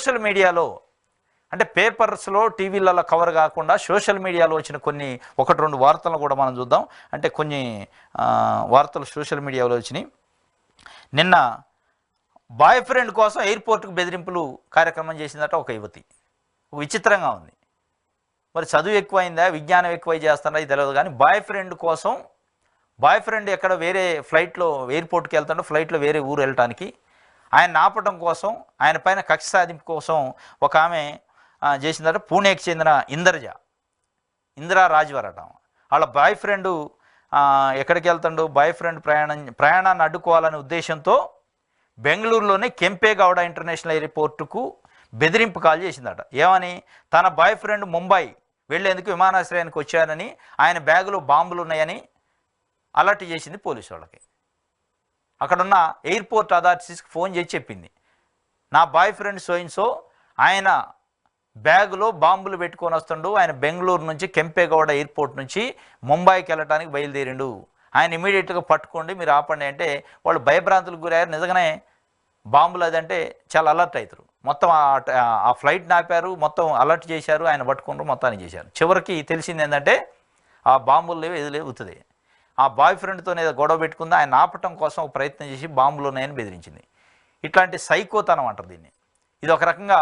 Social మీడియాలో అంటే పేపర్స్లో టీవీలలో కవర్ కాకుండా సోషల్ మీడియాలో వచ్చిన కొన్ని 1-2 వార్తలను కూడా మనం చూద్దాం. అంటే కొన్ని వార్తలు సోషల్ మీడియాలో వచ్చినాయి. నిన్న బాయ్ ఫ్రెండ్ కోసం ఎయిర్పోర్ట్కు బెదిరింపులు కార్యక్రమం చేసిందట ఒక యువతి. విచిత్రంగా ఉంది. మరి చదువు ఎక్కువైందా, విజ్ఞానం ఎక్కువై చేస్తారా ఇది తెలియదు, కానీ బాయ్ ఫ్రెండ్ కోసం, బాయ్ ఫ్రెండ్ ఎక్కడ వేరే ఫ్లైట్లో ఎయిర్పోర్ట్కి వెళ్తాడో, ఫ్లైట్లో వేరే ఊరు వెళ్ళటానికి ఆయన ఆపటం కోసం, ఆయన పైన కక్ష సాధింపు కోసం ఒక ఆమె చేసిందట. పూణేకి చెందిన ఇందిరా రాజ్వర్ అట. వాళ్ళ బాయ్ ఫ్రెండు ఎక్కడికి వెళ్తాడు, బాయ్ ఫ్రెండ్ ప్రయాణాన్ని అడ్డుకోవాలనే ఉద్దేశంతో బెంగళూరులోని కెంపేగౌడ ఇంటర్నేషనల్ ఎయిర్పోర్టుకు బెదిరింపు కాల్ చేసిందట. ఏమని, తన బాయ్ ఫ్రెండ్ ముంబై వెళ్లేందుకు విమానాశ్రయానికి వచ్చానని, ఆయన బ్యాగులో బాంబులు ఉన్నాయని అలర్ట్ చేసింది పోలీసు వాళ్ళకి. అక్కడున్న ఎయిర్పోర్ట్ అథారిటీస్కి ఫోన్ చేసి చెప్పింది, నా బాయ్ ఫ్రెండ్ సోయిన్సో ఆయన బ్యాగులో బాంబులు పెట్టుకొని వస్తుండు, ఆయన బెంగళూరు నుంచి కెంపేగౌడ ఎయిర్పోర్ట్ నుంచి ముంబైకి వెళ్ళడానికి బయలుదేరిండు, ఆయన ఇమీడియట్గా పట్టుకోండి, మీరు ఆపండి అంటే వాళ్ళు భయభ్రాంతులకు గురయ్యారు. నిజంగానే బాంబులు అదంటే చాలా అలర్ట్ అవుతారు. మొత్తం ఆ ఫ్లైట్ని ఆపారు, మొత్తం అలర్ట్ చేశారు, ఆయన పట్టుకుంటూ మొత్తాన్ని చేశారు. చివరికి తెలిసింది ఏంటంటే ఆ బాంబులు లేవు, ఏది లేవుతుంది. ఆ బాయ్ ఫ్రెండ్తో ఏదో గొడవ పెట్టుకుంది, ఆయన ఆపటం కోసం ఒక ప్రయత్నం చేసి బాంబులు ఉన్నాయని బెదిరించింది. ఇట్లాంటి సైకోతనం అంటారు దీన్ని. ఇది ఒక రకంగా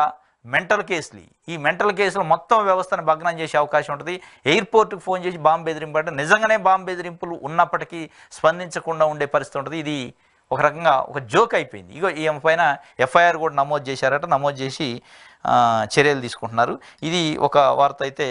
మెంటల్ కేసులు. ఈ మెంటల్ కేసులు మొత్తం వ్యవస్థను భగ్నం చేసే అవకాశం ఉంటుంది. ఎయిర్పోర్ట్కి ఫోన్ చేసి బాంబు బెదిరింపు అంటే నిజంగానే బాంబు బెదిరింపులు ఉన్నప్పటికీ స్పందించకుండా ఉండే పరిస్థితి ఉంటుంది. ఇది ఒక రకంగా ఒక జోక్ అయిపోయింది. ఇగో ఈ పైన ఎఫ్ఐఆర్ కూడా నమోదు చేశారట. నమోదు చేసి చర్యలు తీసుకుంటున్నారు. ఇది ఒక వార్త అయితే